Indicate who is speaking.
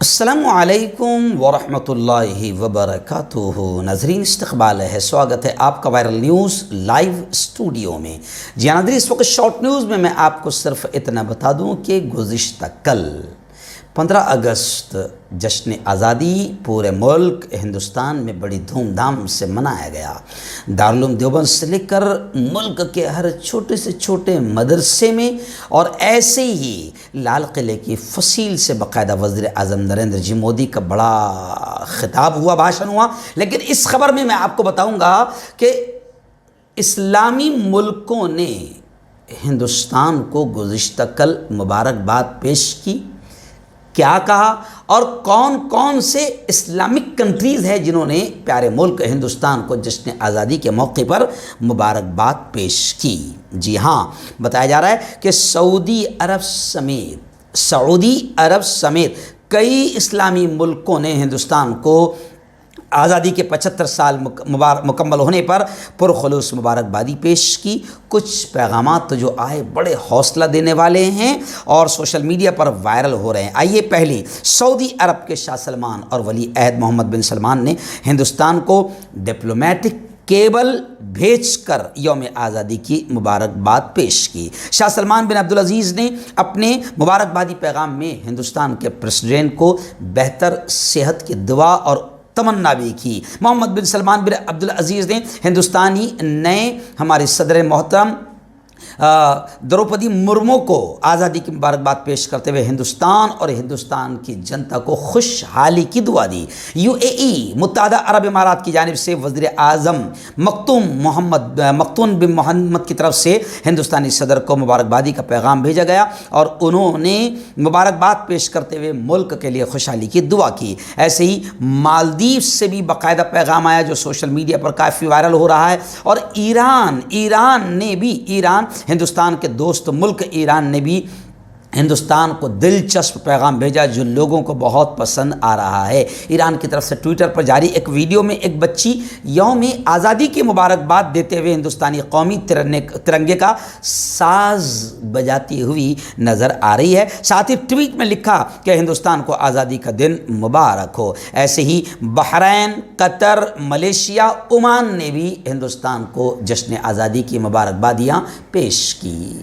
Speaker 1: السلام علیکم ورحمۃ اللہ وبرکاتہ۔ ناظرین استقبال ہے، سواگت ہے آپ کا وائرل نیوز لائیو اسٹوڈیو میں۔ جی ناظرین، اس وقت شارٹ نیوز میں آپ کو صرف اتنا بتا دوں کہ گزشتہ کل 15 اگست جشن آزادی پورے ملک ہندوستان میں بڑی دھوم دھام سے منایا گیا۔ دارالعلوم دیوبند سے لے کر ملک کے ہر چھوٹے سے چھوٹے مدرسے میں اور ایسے ہی لال قلعے کی فصیل سے باقاعدہ وزیر اعظم نریندر جی مودی کا بڑا خطاب ہوا، بھاشن ہوا۔ لیکن اس خبر میں آپ کو بتاؤں گا کہ اسلامی ملکوں نے ہندوستان کو گزشتہ کل مبارکباد پیش کی، کیا کہا، اور کون کون سے اسلامک کنٹریز ہیں جنہوں نے پیارے ملک ہندوستان کو جشن آزادی کے موقع پر مبارکباد پیش کی۔ جی ہاں، بتایا جا رہا ہے کہ سعودی عرب سمیت کئی اسلامی ملکوں نے ہندوستان کو آزادی کے 75 سال مکمل ہونے پر پرخلوص مبارکبادی پیش کی۔ کچھ پیغامات جو آئے بڑے حوصلہ دینے والے ہیں اور سوشل میڈیا پر وائرل ہو رہے ہیں۔ آئیے پہلے سعودی عرب کے شاہ سلمان اور ولی عہد محمد بن سلمان نے ہندوستان کو ڈپلومیٹک کیبل بھیج کر یوم آزادی کی مبارکباد پیش کی۔ شاہ سلمان بن عبدالعزیز نے اپنے مبارکبادی پیغام میں ہندوستان کے پریزیڈنٹ کو بہتر صحت کی دعا اور تمنا بھی کی۔ محمد بن سلمان بن عبدالعزیز نے ہندوستانی نئے ہمارے صدر محترم دروپدی مرمو کو آزادی کی مبارکباد پیش کرتے ہوئے ہندوستان اور ہندوستان کی جنتا کو خوشحالی کی دعا دی۔ UAE متحدہ عرب امارات کی جانب سے وزیر اعظم مختون بن محمد کی طرف سے ہندوستانی صدر کو مبارکبادی کا پیغام بھیجا گیا اور انہوں نے مبارکباد پیش کرتے ہوئے ملک کے لیے خوشحالی کی دعا کی۔ ایسے ہی مالدیو سے بھی باقاعدہ پیغام آیا جو سوشل میڈیا پر کافی وائرل ہو رہا ہے، اور ایران نے بھی ہندوستان کے دوست ملک ایران نے بھی ہندوستان کو دلچسپ پیغام بھیجا جو لوگوں کو بہت پسند آ رہا ہے۔ ایران کی طرف سے ٹویٹر پر جاری ایک ویڈیو میں ایک بچی یوم آزادی کی مبارکباد دیتے ہوئے ہندوستانی قومی ترنگے کا ساز بجاتی ہوئی نظر آ رہی ہے۔ ساتھ ہی ٹویٹ میں لکھا کہ ہندوستان کو آزادی کا دن مبارک ہو۔ ایسے ہی بحرین، قطر، ملیشیا، عمان نے بھی ہندوستان کو جشن آزادی کی مبارکبادیاں پیش کی۔